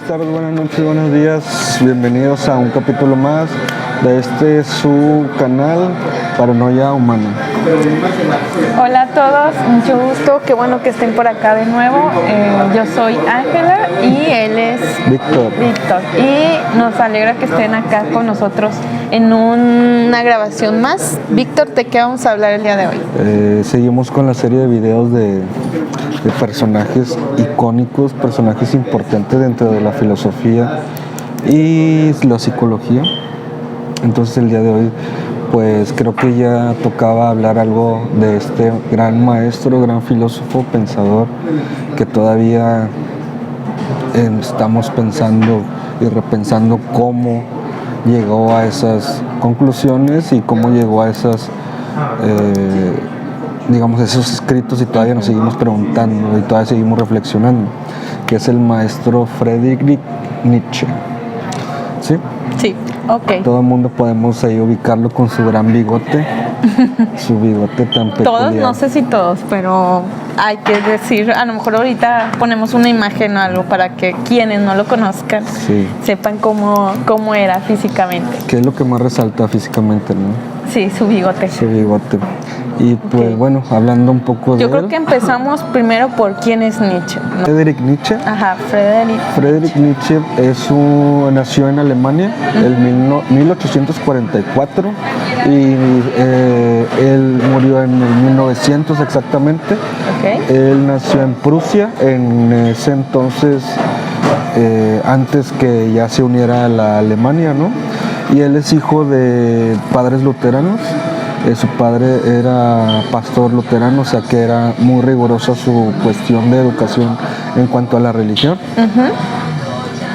tardes, buenas noches, buenos días. Bienvenidos a un capítulo más de su canal Paranoia Humana. Hola a todos, mucho gusto, qué bueno que estén por acá de nuevo. Yo soy Ángela y él es Víctor. Y nos alegra que estén acá con nosotros en una grabación más. Víctor, ¿de qué vamos a hablar el día de hoy? Seguimos con la serie de videos de personajes icónicos, personajes importantes dentro de la filosofía y la psicología. Entonces el día de hoy pues creo que ya tocaba hablar algo de este gran maestro, gran filósofo, pensador, que todavía estamos pensando y repensando cómo llegó a esas conclusiones y cómo llegó a esas esos escritos, y todavía nos seguimos preguntando y todavía seguimos reflexionando, que es el maestro Friedrich Nietzsche. ¿Sí? Sí, ok. Todo el mundo podemos ahí ubicarlo con su gran bigote, su bigote tan peculiar. Todos, no sé si todos, pero hay que decir, a lo mejor ahorita ponemos una imagen o algo para que quienes no lo conozcan sepan cómo era físicamente. ¿Qué es lo que más resalta físicamente, no? Sí, su bigote. Su bigote. Y pues bueno, hablando un poco de Yo creo que empezamos primero por quién es Nietzsche, ¿no? Friedrich Nietzsche. Ajá, Friedrich Nietzsche nació en Alemania en 1844 y él murió en el 1900 exactamente. Okay. Él nació en Prusia en ese entonces, antes que ya se uniera a la Alemania, ¿no? Y él es hijo de padres luteranos. Su padre era pastor luterano, o sea que era muy rigurosa su cuestión de educación en cuanto a la religión.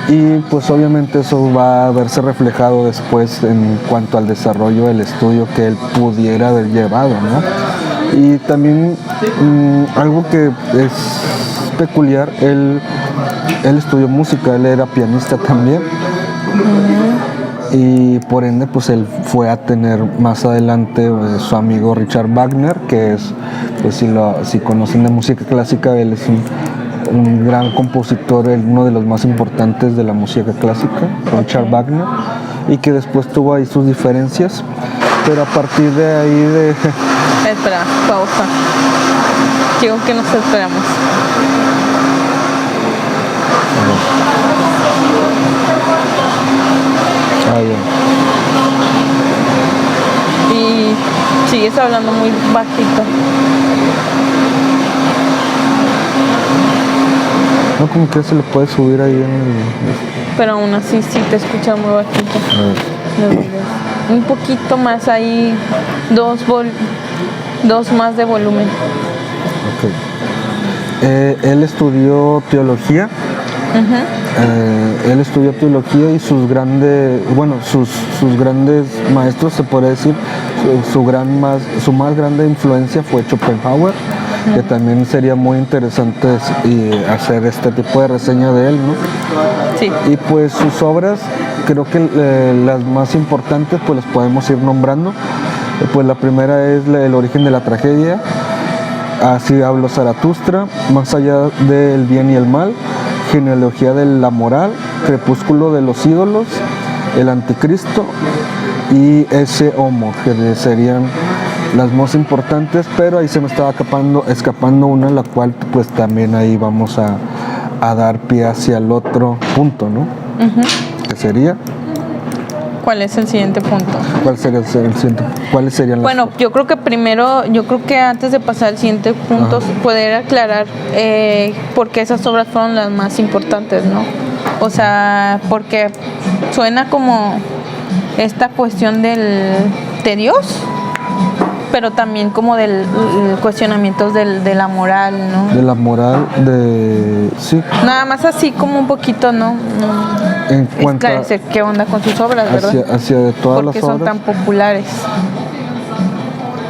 Y pues obviamente eso va a verse reflejado después en cuanto al desarrollo del estudio que él pudiera haber llevado, ¿no? Y también algo que es peculiar, él estudió música, él era pianista también. Y por ende pues él fue a tener más adelante su amigo Richard Wagner, que es, pues si conocen de música clásica, él es un gran compositor, uno de los más importantes de la música clásica, Richard Wagner, y que después tuvo ahí sus diferencias, pero a partir de ahí Espera, pausa. Digo que nos esperamos. Y sigues hablando muy bajito. No, como que se le puede subir ahí en el... Pero aún así sí te escucha muy bajito. Un poquito más ahí, dos más de volumen. Ok. Él estudió teología. Él estudió teología y sus grandes maestros, se podría decir, su más grande influencia fue Schopenhauer, que también sería muy interesante hacer este tipo de reseña de él, ¿no? Sí. Y pues sus obras, creo que las más importantes pues las podemos ir nombrando. Pues la primera es El origen de la tragedia, Así habló Zaratustra, Más allá del bien y el mal, Genealogía de la moral, Crepúsculo de los ídolos, El anticristo y Esse Homo, que serían las más importantes, pero ahí se me estaba escapando una, la cual pues también ahí vamos a dar pie hacia el otro punto, ¿no? Que sería... ¿Cuál es el siguiente punto? ¿Cuál sería el siguiente? ¿Cuáles serían las... Bueno, yo creo que antes de pasar al siguiente punto, poder aclarar por qué esas obras fueron las más importantes, ¿no? O sea, porque suena como esta cuestión de Dios, pero también como del cuestionamientos de la moral, ¿no? De la moral, sí. Nada más así como un poquito, ¿no? En cuanto esclarecer qué onda con sus obras, ¿verdad? Hacia de todas porque las obras. son tan populares.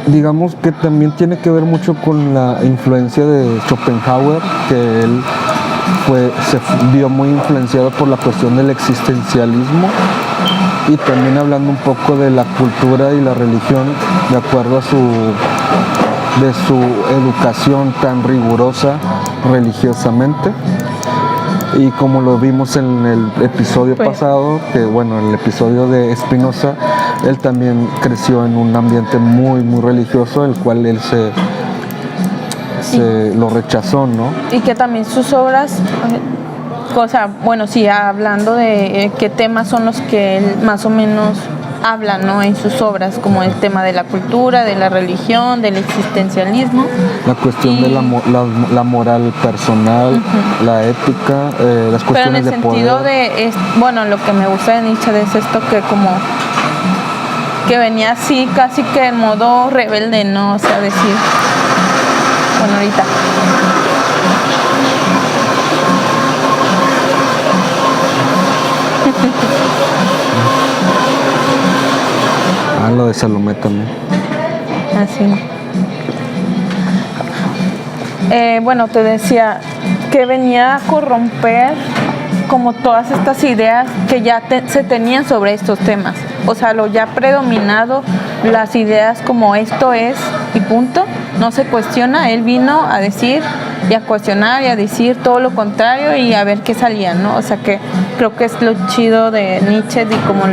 Digamos que también tiene que ver mucho con la influencia de Schopenhauer, que él se vio muy influenciado por la cuestión del existencialismo, y también hablando un poco de la cultura y la religión de acuerdo a de su educación tan rigurosa religiosamente. Y como lo vimos en el episodio pasado, que bueno, el episodio de Spinoza, él también creció en un ambiente muy, muy religioso, el cual él se lo rechazó, ¿no? Y que también sus obras, o sea, bueno, sí, hablando de qué temas son los que él más o menos habla, ¿no? En sus obras, como el tema de la cultura, de la religión, del existencialismo. La cuestión de la moral personal, la ética, las cuestiones de poder. Pero en el sentido de, bueno, lo que me gusta de Nietzsche es esto que como que venía así casi que en modo rebelde, ¿no? O sea, decir, bueno, ahorita. Lo de Salomé también. Así. Bueno, te decía que venía a corromper como todas estas ideas que ya se tenían sobre estos temas. O sea, lo ya predominado, las ideas como esto es y punto, no se cuestiona. Él vino a decir y a cuestionar y a decir todo lo contrario y a ver qué salía, ¿no? O sea, que creo que es lo chido de Nietzsche y como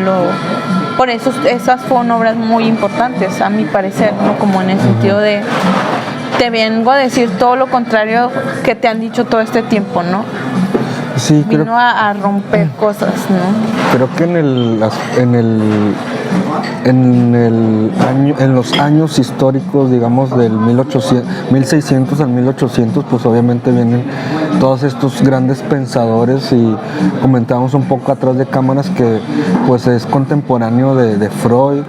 por eso esas fueron obras muy importantes, a mi parecer, ¿no? Como en el sentido de te vengo a decir todo lo contrario que te han dicho todo este tiempo, ¿no? Sí, vino a romper cosas, ¿no? Creo que en los años históricos, digamos, del 1600 al 1800, pues obviamente vienen todos estos grandes pensadores, y comentábamos un poco atrás de cámaras que pues es contemporáneo de Freud.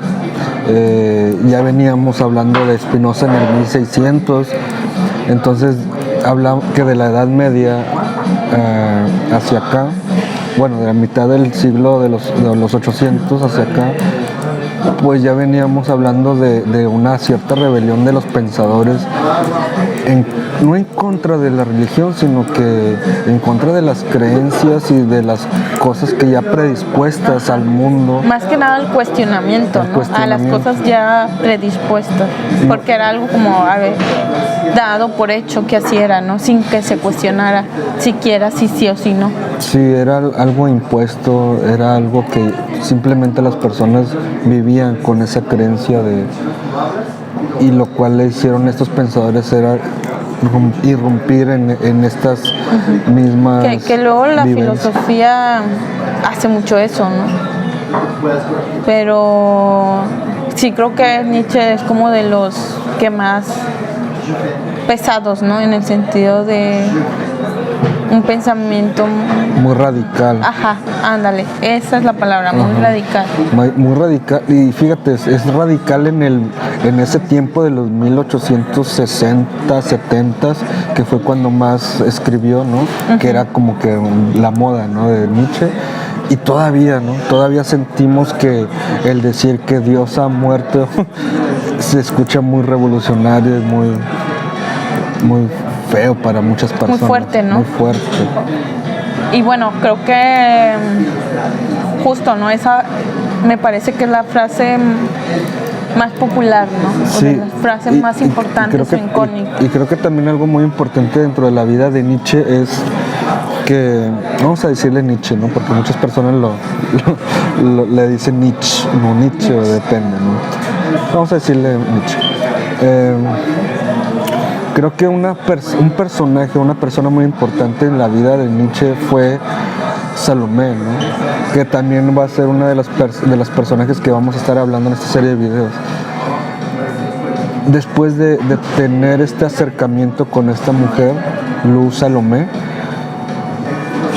Ya veníamos hablando de Spinoza en el 1600, entonces hablamos que de la Edad Media hacia acá, bueno, de la mitad del siglo de los 800 hacia acá, pues ya veníamos hablando de una cierta rebelión de los pensadores, no en contra de la religión, sino que en contra de las creencias y de las cosas que ya predispuestas al mundo. Más que nada el cuestionamiento, ¿no? A las cosas ya predispuestas, porque era algo como dado por hecho que así era, ¿no? Sin que se cuestionara siquiera si sí o si no. Sí, era algo impuesto, era algo que simplemente las personas vivían con esa creencia y lo cual le hicieron estos pensadores era irrumpir en estas mismas que luego la vivencias. Filosofía hace mucho eso, ¿no? Pero sí creo que Nietzsche es como de los que más pesados, ¿no? En el sentido de un pensamiento muy radical. Ajá, ándale, esa es la palabra, muy radical. Muy radical, y fíjate, es radical en ese tiempo de los 1860, 70, que fue cuando más escribió, ¿no? Que era como que la moda, ¿no? De Nietzsche. Y todavía, ¿no? Todavía sentimos que el decir que Dios ha muerto se escucha muy revolucionario, muy feo para muchas personas. Muy fuerte, ¿no? Muy fuerte. Y bueno, creo que justo, ¿no? Esa me parece que es la frase más popular, ¿no? Sí. O de las frases más importantes o icónicas. Y creo que también algo muy importante dentro de la vida de Nietzsche es que, vamos a decirle Nietzsche, ¿no? Porque muchas personas le dicen Nietzsche, no Nietzsche, depende, ¿no? Vamos a decirle Nietzsche. Creo que un personaje, una persona muy importante en la vida de Nietzsche fue Salomé, ¿no? Que también va a ser una de las personajes que vamos a estar hablando en esta serie de videos. Después de tener este acercamiento con esta mujer, Luz Salomé,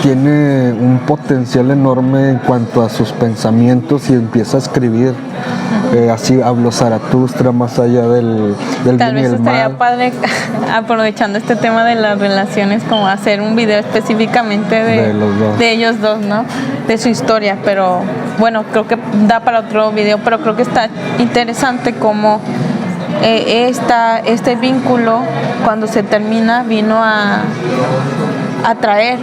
tiene un potencial enorme en cuanto a sus pensamientos y empieza a escribir. Así habló Zaratustra, más allá del bien y el mal. Tal vez estaría padre, aprovechando este tema de las relaciones, como hacer un video específicamente de ellos dos, ¿no? De su historia, pero bueno, creo que da para otro video, pero creo que está interesante como este vínculo, cuando se termina, vino a traer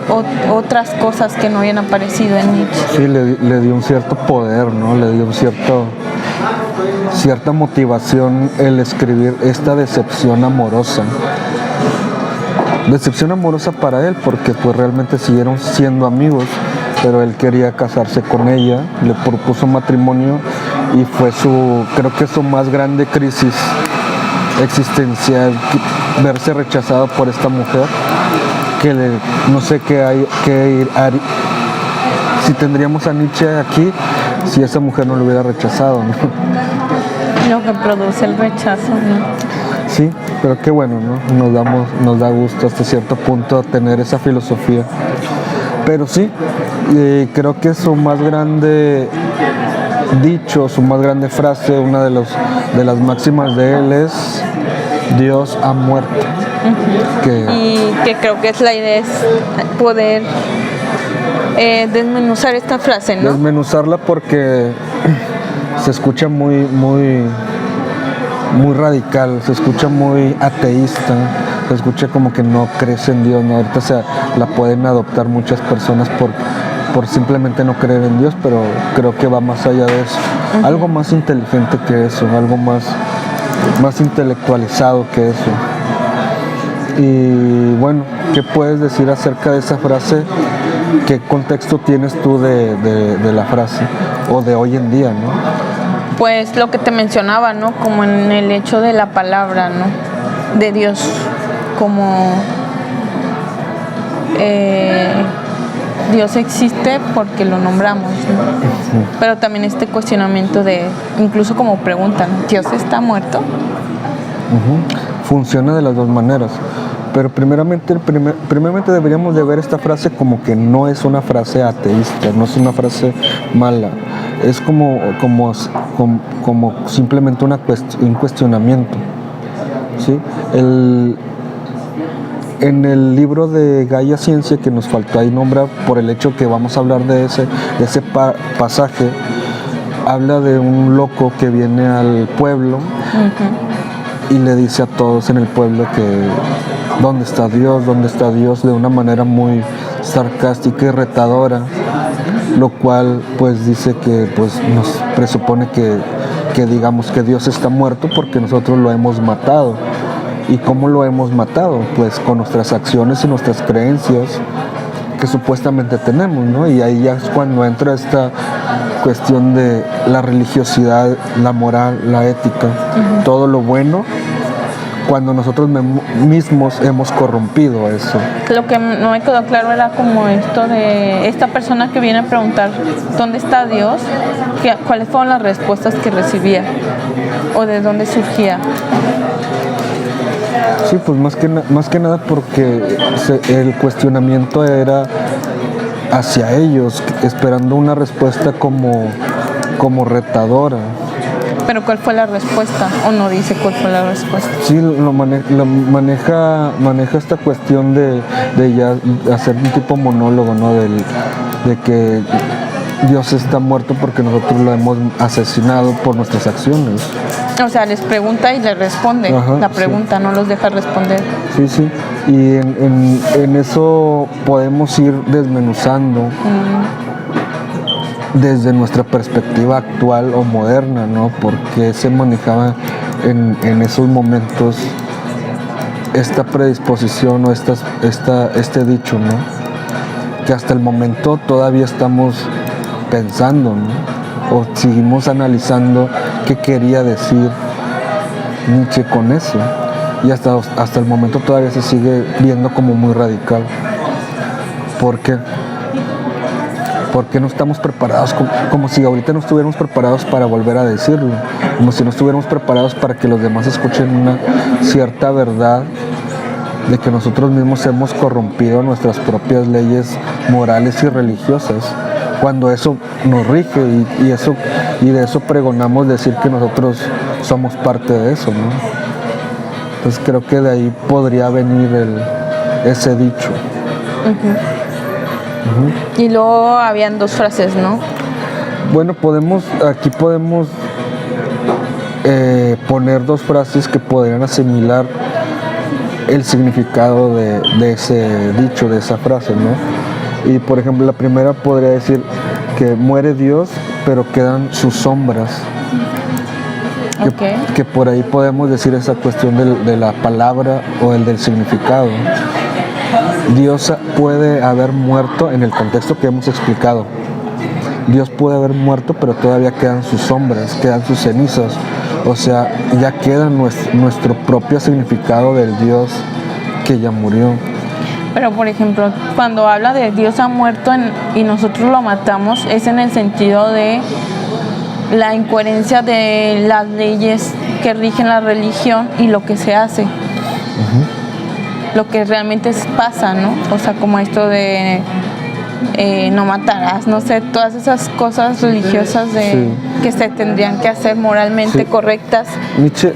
otras cosas que no habían aparecido en Nietzsche. Sí, le dio un cierto poder, ¿no? Le dio cierta motivación el escribir esta decepción amorosa. decepción amorosa para él, porque pues realmente siguieron siendo amigos, pero él quería casarse con ella, le propuso matrimonio y fue creo que su más grande crisis existencial, verse rechazado por esta mujer, que no sé si tendríamos a Nietzsche aquí, si esa mujer no lo hubiera rechazado, ¿no? Lo que produce el rechazo, ¿no? Sí, pero qué bueno, ¿no? Nos da gusto hasta cierto punto tener esa filosofía. Pero sí, creo que su más grande dicho, su más grande frase, una de las máximas de él es: Dios ha muerto. Y que creo que la idea es poder desmenuzar esta frase, ¿no? Desmenuzarla porque se escucha muy radical, se escucha muy ateísta, se escucha como que no crees en Dios, ¿no? Ahorita la pueden adoptar muchas personas por simplemente no creer en Dios, pero creo que va más allá de eso. Algo más inteligente que eso, algo más intelectualizado que eso. Y bueno, ¿qué puedes decir acerca de esa frase? ¿Qué contexto tienes tú de la frase o de hoy en día, no? Pues lo que te mencionaba, ¿no? Como en el hecho de la palabra, ¿no? De Dios, como Dios existe porque lo nombramos, ¿no? Pero también este cuestionamiento incluso como preguntan, ¿Dios está muerto? Funciona de las dos maneras. Pero primeramente deberíamos de ver esta frase como que no es una frase ateísta, no es una frase mala. Es como simplemente un cuestionamiento, ¿sí? En el libro de Gaia Ciencia, que nos faltó ahí nombrar por el hecho que vamos a hablar de ese pasaje, habla de un loco que viene al pueblo y le dice a todos en el pueblo que ¿dónde está Dios? ¿Dónde está Dios? De una manera muy sarcástica y retadora, lo cual pues dice que pues nos presupone que digamos que Dios está muerto porque nosotros lo hemos matado. ¿Y cómo lo hemos matado? Pues con nuestras acciones y nuestras creencias que supuestamente tenemos, ¿no? Y ahí ya es cuando entra esta cuestión de la religiosidad, la moral, la ética, todo lo bueno, cuando nosotros mismos hemos corrompido eso. Lo que no me quedó claro era como esto de esta persona que viene a preguntar ¿dónde está Dios? ¿Cuáles fueron las respuestas que recibía? ¿O de dónde surgía? Sí, pues más que nada porque el cuestionamiento era hacia ellos, esperando una respuesta como retadora. ¿Pero cuál fue la respuesta? ¿O no dice cuál fue la respuesta? Sí, maneja esta cuestión de ya hacer un tipo monólogo, ¿no? De que Dios está muerto porque nosotros lo hemos asesinado por nuestras acciones. O sea, les pregunta y les responde. La pregunta, sí. No los deja responder. Sí, sí. Y en eso podemos ir desmenuzando desde nuestra perspectiva actual o moderna, ¿no? Porque se manejaba en esos momentos esta predisposición o este dicho, ¿no? Que hasta el momento todavía estamos pensando, ¿no? O seguimos analizando qué quería decir Nietzsche con eso. Y hasta el momento todavía se sigue viendo como muy radical. ¿Por qué? Porque no estamos preparados, como si ahorita no estuviéramos preparados para volver a decirlo, como si no estuviéramos preparados para que los demás escuchen una cierta verdad de que nosotros mismos hemos corrompido nuestras propias leyes morales y religiosas, cuando eso nos rige y de eso pregonamos decir que nosotros somos parte de eso, ¿no? Entonces creo que de ahí podría venir ese dicho. Y luego habían dos frases, ¿no? Bueno, aquí podemos poner dos frases que podrían asimilar el significado de ese dicho, de esa frase, ¿no? Y por ejemplo, la primera podría decir que muere Dios, pero quedan sus sombras. Que por ahí podemos decir esa cuestión de la palabra o el del significado. Dios puede haber muerto en el contexto que hemos explicado. Dios puede haber muerto, pero todavía quedan sus sombras, quedan sus cenizas. O sea, ya queda nuestro propio significado del Dios que ya murió. Pero, por ejemplo, cuando habla de Dios ha muerto y nosotros lo matamos, es en el sentido de la incoherencia de las leyes que rigen la religión y lo que se hace. Lo que realmente pasa, ¿no? O sea, como esto de no matarás, no sé, todas esas cosas religiosas que se tendrían que hacer moralmente correctas.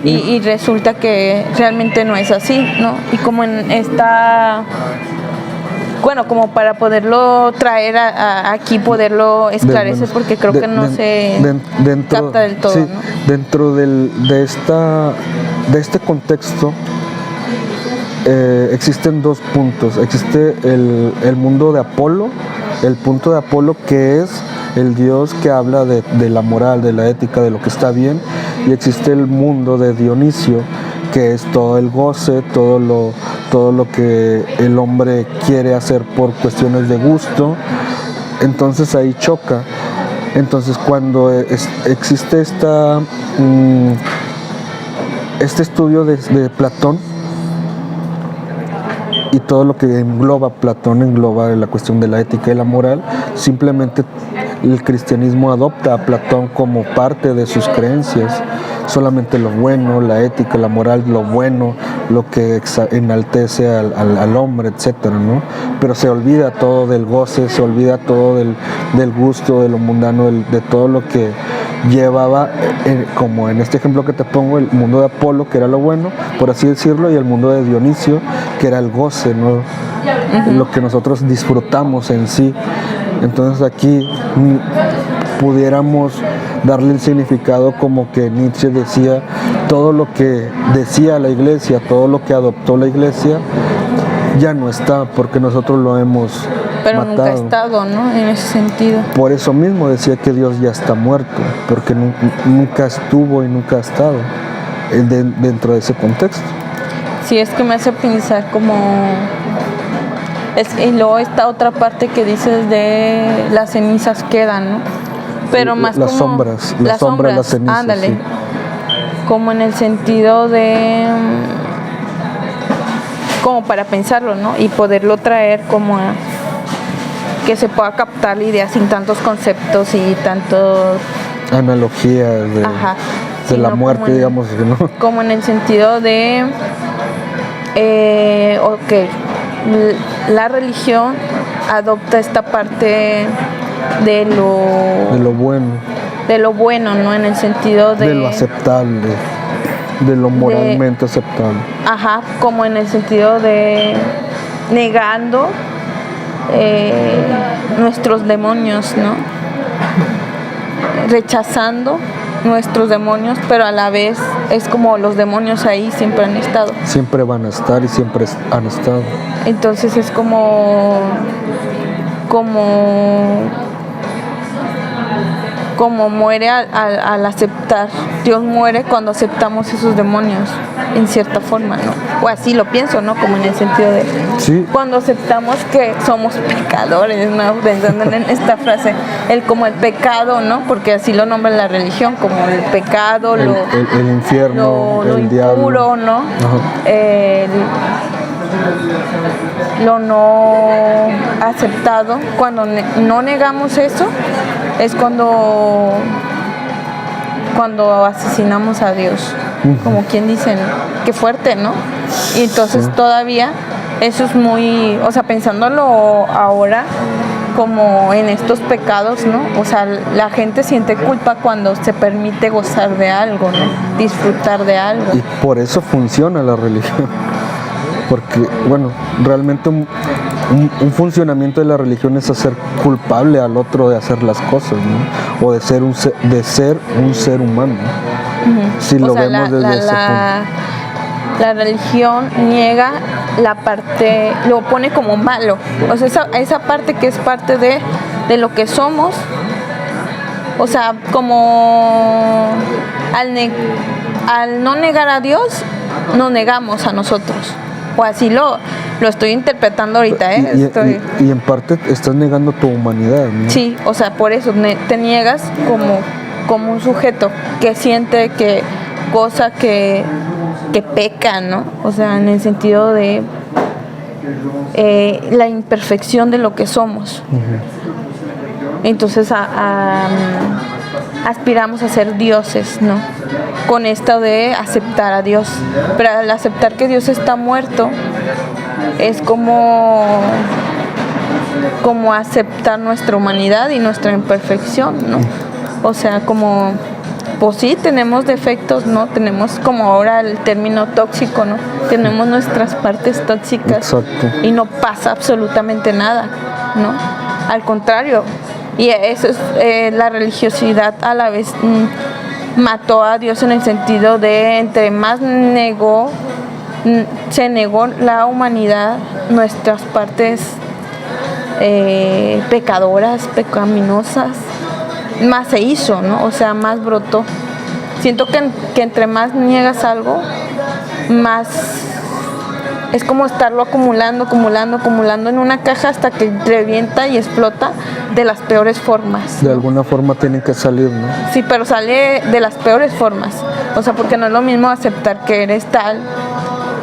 Y resulta que realmente no es así, ¿no? Y como en esta... Bueno, como para poderlo traer aquí, poderlo esclarecer, porque creo que no se capta del todo, ¿no? Dentro de este contexto existen dos puntos. Existe el mundo de Apolo, el punto de Apolo, que es el Dios que habla de la moral, de la ética, de lo que está bien, y existe el mundo de Dionisio, que es todo el goce, todo lo que el hombre quiere hacer por cuestiones de gusto. Entonces ahí choca. Entonces cuando existe este estudio de Platón, y todo lo que engloba Platón engloba la cuestión de la ética y la moral, simplemente el cristianismo adopta a Platón como parte de sus creencias. Solamente lo bueno, la ética, la moral, lo bueno, lo que enaltece al hombre, etcétera, ¿no? Pero se olvida todo del goce, se olvida todo del gusto, de lo mundano, de todo lo que llevaba, como en este ejemplo que te pongo, el mundo de Apolo, que era lo bueno, por así decirlo, y el mundo de Dionisio, que era el goce, ¿no? Lo que nosotros disfrutamos en sí. Entonces aquí pudiéramos darle el significado como que Nietzsche decía: todo lo que decía la iglesia, todo lo que adoptó la iglesia, ya no está, porque nosotros lo hemos pero matado. Nunca ha estado, ¿no? En ese sentido. Por eso mismo decía que Dios ya está muerto, porque nunca estuvo y nunca ha estado dentro de ese contexto. Sí, es que me hace pensar como... y luego esta otra parte que dices de las cenizas quedan, ¿no? Pero más las como... las sombras, las cenizas. Ándale. Sí. Como en el sentido de... como para pensarlo, ¿no? Y poderlo traer como a... que se pueda captar la idea sin tantos conceptos y tantos... analogías de la muerte, digamos, ¿no? Como en el sentido de... la religión adopta esta parte de lo bueno, ¿no? En el sentido de lo aceptable, de lo moralmente aceptable. Ajá, como en el sentido de negando nuestros demonios, ¿no? Rechazando nuestros demonios, pero a la vez es como los demonios ahí siempre han estado. Siempre van a estar y siempre han estado. Entonces es como muere al aceptar. Dios muere cuando aceptamos esos demonios, en cierta forma, ¿no? O así lo pienso, ¿no? Como en el sentido de... Sí. Cuando aceptamos que somos pecadores, ¿no? Pensando en esta frase, como el pecado, ¿no? Porque así lo nombra la religión, como el pecado, el infierno, lo el impuro, diablo, ¿no? Lo no aceptado. Cuando no negamos eso, es cuando asesinamos a Dios, como quien dice, ¿no? Qué fuerte, ¿no? Y entonces todavía eso es muy, o sea, pensándolo ahora como en estos pecados, ¿no? O sea, la gente siente culpa cuando se permite gozar de algo, ¿no? Disfrutar de algo. Y por eso funciona la religión. Porque, bueno, realmente un funcionamiento de la religión es hacer culpable al otro de hacer las cosas, ¿no? O de ser un ser humano. Si lo vemos desde ese punto. La religión niega la parte, lo pone como malo. O sea, esa parte que es parte de lo que somos. O sea, como al no negar a Dios, nos negamos a nosotros. O así Lo estoy interpretando ahorita, ¿eh? Y en parte estás negando tu humanidad, ¿no? Sí, o sea, por eso te niegas como un sujeto que siente que cosa que peca, ¿no? O sea, en el sentido de la imperfección de lo que somos. Entonces aspiramos a ser dioses, ¿no? Con esto de aceptar a Dios. Pero al aceptar que Dios está muerto, es como aceptar nuestra humanidad y nuestra imperfección, ¿no? O sea, como, pues sí, tenemos defectos, ¿no? Tenemos como ahora el término tóxico, ¿no? Tenemos nuestras partes tóxicas. Exacto. Y no pasa absolutamente nada, ¿no? Al contrario. Y eso es la religiosidad a la vez mató a Dios en el sentido de entre más se negó la humanidad, nuestras partes pecadoras, pecaminosas, más se hizo, ¿no? O sea, más brotó. Siento que entre más niegas algo, más es como estarlo acumulando en una caja hasta que revienta y explota de las peores formas. De alguna forma tienen que salir, ¿no? Sí, pero sale de las peores formas. O sea, porque no es lo mismo aceptar que eres tal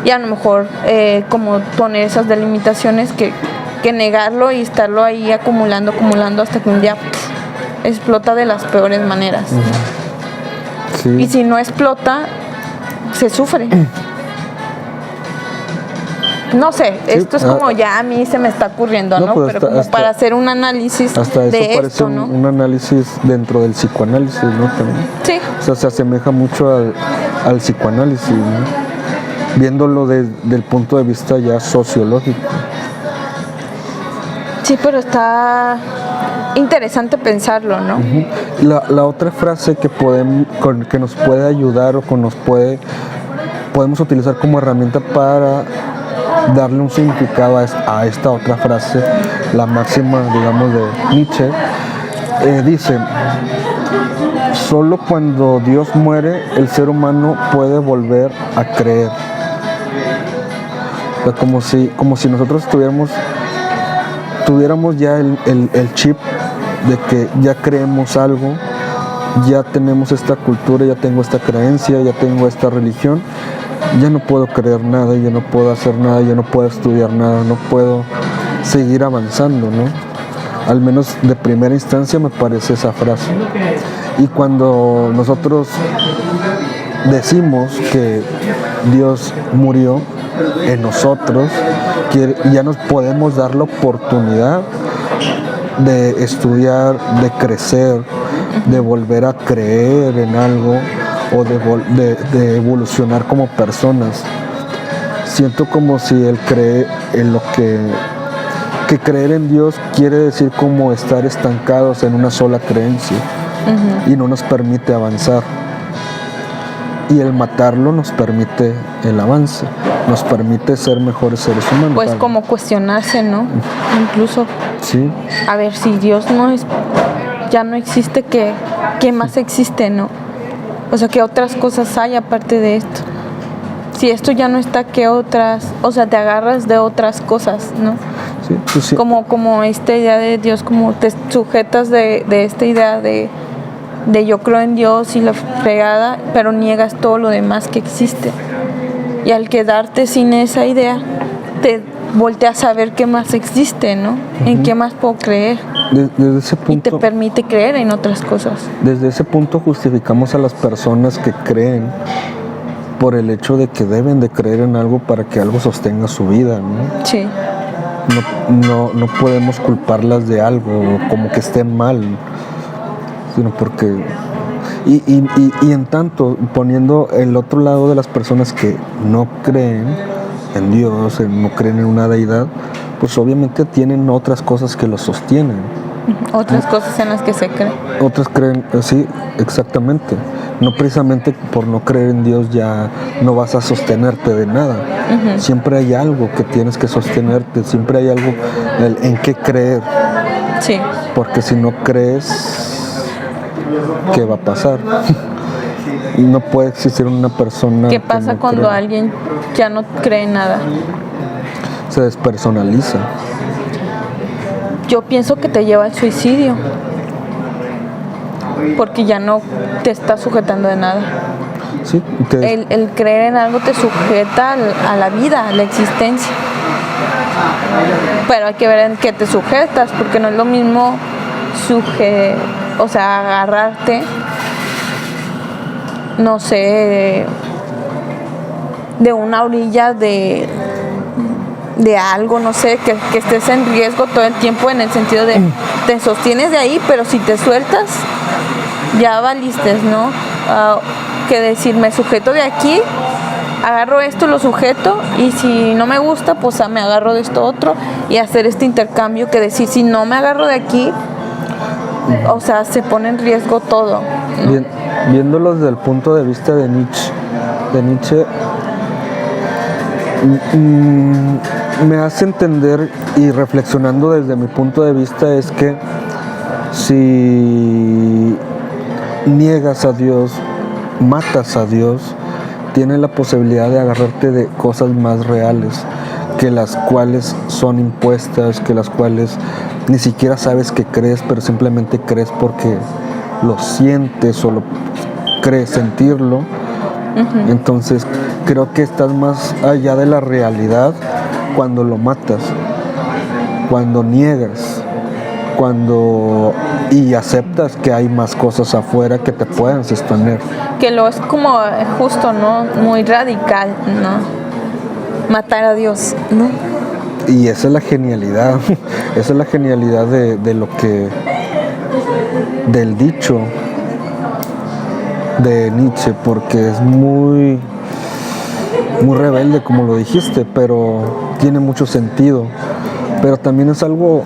y a lo mejor como poner esas delimitaciones que negarlo y estarlo ahí acumulando hasta que un día explota de las peores maneras. Sí. Y si no explota, se sufre. No sé, sí, esto es como ya a mí se me está ocurriendo, ¿no? Pues pero como para hacer un análisis hasta de eso parece esto, ¿no? un análisis dentro del psicoanálisis, ¿no? También. Sí. O sea, se asemeja mucho al psicoanálisis, ¿no? Viéndolo desde el punto de vista ya sociológico. Sí, pero está interesante pensarlo, ¿no? La otra frase que nos puede ayudar o que podemos utilizar como herramienta para darle un significado a esta otra frase, la máxima, digamos, de Nietzsche, dice: solo cuando Dios muere, el ser humano puede volver a creer. O sea, como si nosotros tuviéramos ya el chip de que ya creemos algo, ya tenemos esta cultura, ya tengo esta creencia, ya tengo esta religión. Ya no puedo creer nada, ya no puedo hacer nada, ya no puedo estudiar nada, no puedo seguir avanzando, ¿no? Al menos de primera instancia me parece esa frase. Y cuando nosotros decimos que Dios murió en nosotros, ya nos podemos dar la oportunidad de estudiar, de crecer, de volver a creer en algo, o de evolucionar como personas. Siento como si él cree en lo que creer en Dios quiere decir como estar estancados en una sola creencia y no nos permite avanzar. Y el matarlo nos permite el avance, nos permite ser mejores seres humanos. Pues como cuestionarse, ¿no? Incluso. Sí. A ver, si Dios ya no existe, ¿qué más existe, no? O sea, ¿qué otras cosas hay aparte de esto? Si esto ya no está, ¿qué otras? O sea, te agarras de otras cosas, ¿no? Sí, pues sí. Como esta idea de Dios, como te sujetas de esta idea de yo creo en Dios y la fregada, pero niegas todo lo demás que existe. Y al quedarte sin esa idea, te volteas a ver qué más existe, ¿no? En qué más puedo creer. Desde ese punto, y te permite creer en otras cosas. Desde ese punto justificamos a las personas que creen por el hecho de que deben de creer en algo para que algo sostenga su vida, ¿no? Sí. No podemos culparlas de algo como que estén mal, sino porque y en tanto poniendo el otro lado de las personas que no creen en Dios, no creen en una deidad, pues obviamente tienen otras cosas que los sostienen. Otras cosas en las que se cree. Otras creen, sí, exactamente. No precisamente por no creer en Dios ya no vas a sostenerte de nada. Siempre hay algo que tienes que sostenerte, siempre hay algo en qué creer. Sí. Porque si no crees, ¿qué va a pasar? No puede existir una persona. ¿Qué pasa cuando alguien ya no cree en nada? se despersonaliza. Yo pienso que te lleva al suicidio, porque ya no te está sujetando de nada. Sí, El creer en algo te sujeta a la vida, a la existencia. Pero hay que ver en qué te sujetas, porque no es lo mismo agarrarte, no sé, de una orilla de algo, no sé, que estés en riesgo todo el tiempo, en el sentido de te sostienes de ahí, pero si te sueltas, ya valiste, ¿no? Que decir, me sujeto de aquí, agarro esto, lo sujeto, y si no me gusta, pues me agarro de esto otro, y hacer este intercambio, que decir, si no me agarro de aquí, o sea, se pone en riesgo todo, ¿no? Viéndolo desde el punto de vista de Nietzsche, me hace entender, y reflexionando desde mi punto de vista, es que si niegas a Dios, matas a Dios, tienes la posibilidad de agarrarte de cosas más reales, que las cuales son impuestas, que las cuales ni siquiera sabes que crees, pero simplemente crees porque lo sientes o lo crees sentirlo. Uh-huh. Entonces creo que estás más allá de la realidad cuando lo matas, cuando niegas, y aceptas que hay más cosas afuera que te pueden sostener. Que lo es como justo, ¿no? Muy radical, ¿no? Matar a Dios, ¿no? Y esa es la genialidad, esa es la genialidad de lo que, del dicho de Nietzsche, porque es muy rebelde, como lo dijiste, pero tiene mucho sentido. Pero también es algo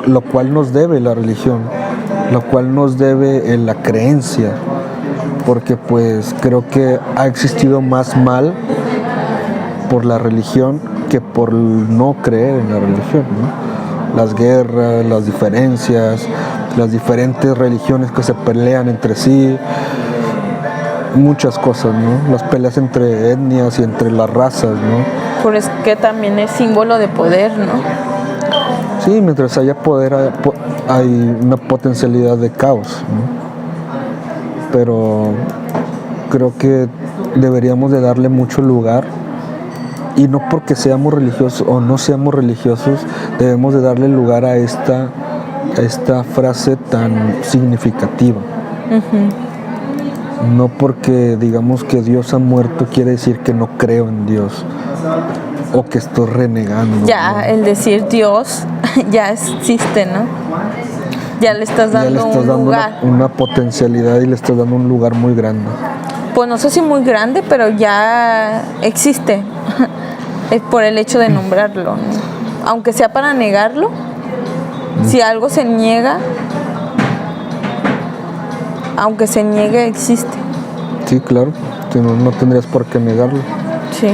lo cual nos debe la religión, lo cual nos debe la creencia, porque pues creo que ha existido más mal por la religión que por no creer en la religión, ¿no? Las guerras, las diferencias, las diferentes religiones que se pelean entre sí, muchas cosas, ¿no? Las peleas entre etnias y entre las razas, ¿no? Pero es que también es símbolo de poder, ¿no? Sí, mientras haya poder hay una potencialidad de caos, ¿no? Pero creo que deberíamos de darle mucho lugar, y no porque seamos religiosos o no seamos religiosos, debemos de darle lugar a esta frase tan significativa. Uh-huh. No porque digamos que Dios ha muerto quiere decir que no creo en Dios o que estoy renegando. Ya, ¿no? El decir Dios ya existe, ¿no? Ya le estás dando un lugar. Una potencialidad, y le estás dando un lugar muy grande. Pues no sé si muy grande, pero ya existe. Es por el hecho de nombrarlo, ¿no? Aunque sea para negarlo. Si algo se niega, aunque se niegue, existe. Sí, claro. No tendrías por qué negarlo. Sí.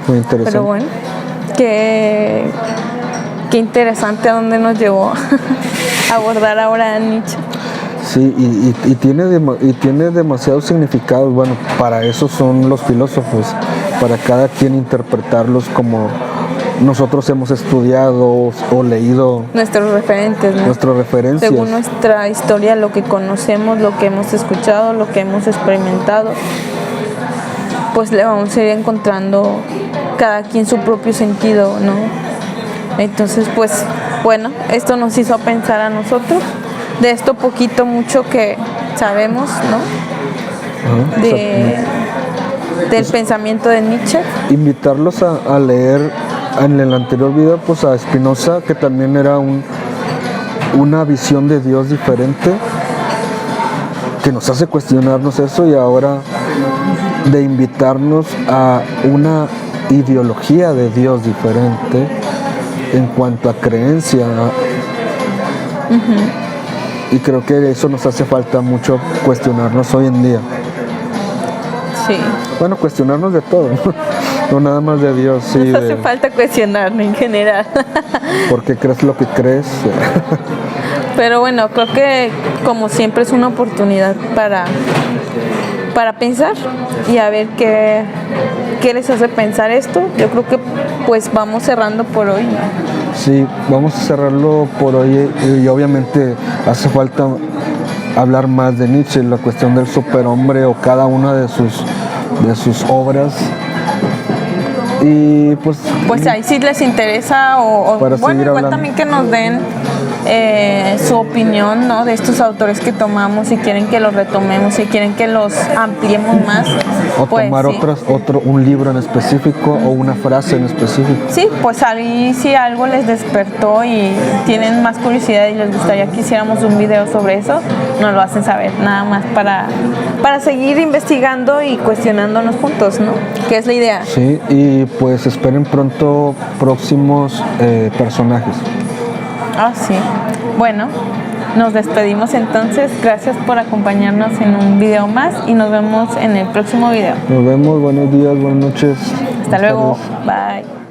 Muy interesante. Pero bueno, qué interesante a dónde nos llevó a abordar ahora a Nietzsche. Sí, y tiene demasiados significados. Bueno, para eso son los filósofos, para cada quien interpretarlos como nosotros hemos estudiado o leído. Nuestros referentes, ¿no? Nuestras referencias. Según nuestra historia, lo que conocemos, lo que hemos escuchado, lo que hemos experimentado, pues le vamos a ir encontrando cada quien su propio sentido, ¿no? Entonces, pues, bueno, esto nos hizo pensar a nosotros, de esto poquito, mucho que sabemos, ¿no? Del pensamiento de Nietzsche. Invitarlos a leer en el anterior video, pues, a Spinoza, que también era una visión de Dios diferente, que nos hace cuestionarnos eso, y ahora de invitarnos a una ideología de Dios diferente en cuanto a creencia. Uh-huh. Y creo que eso nos hace falta mucho, cuestionarnos hoy en día. Sí. Bueno, cuestionarnos de todo, no nada más de Dios. Sí, nos hace falta cuestionarnos en general. ¿Por qué crees lo que crees? Pero bueno, creo que como siempre es una oportunidad para pensar y a ver qué les hace pensar esto. Yo creo que pues vamos cerrando por hoy, ¿no? Sí, vamos a cerrarlo por hoy y obviamente hace falta hablar más de Nietzsche, la cuestión del superhombre o cada una de sus obras. Y pues ahí si les interesa o para bueno, seguir igual hablando. también que nos den su opinión, ¿no? De estos autores que tomamos, si quieren que los retomemos, si quieren que los ampliemos más. O pues, tomar sí. un libro en específico o una frase en específico. Sí, pues ahí si algo les despertó y tienen más curiosidad y les gustaría que hiciéramos un video sobre eso, nos lo hacen saber, nada más para seguir investigando y cuestionándonos juntos, ¿no? Que es la idea. Sí, y pues esperen pronto próximos personajes. Ah, sí. Bueno, nos despedimos entonces. Gracias por acompañarnos en un video más y nos vemos en el próximo video. Nos vemos, buenos días, buenas noches. Hasta luego. Buenas tardes. Bye.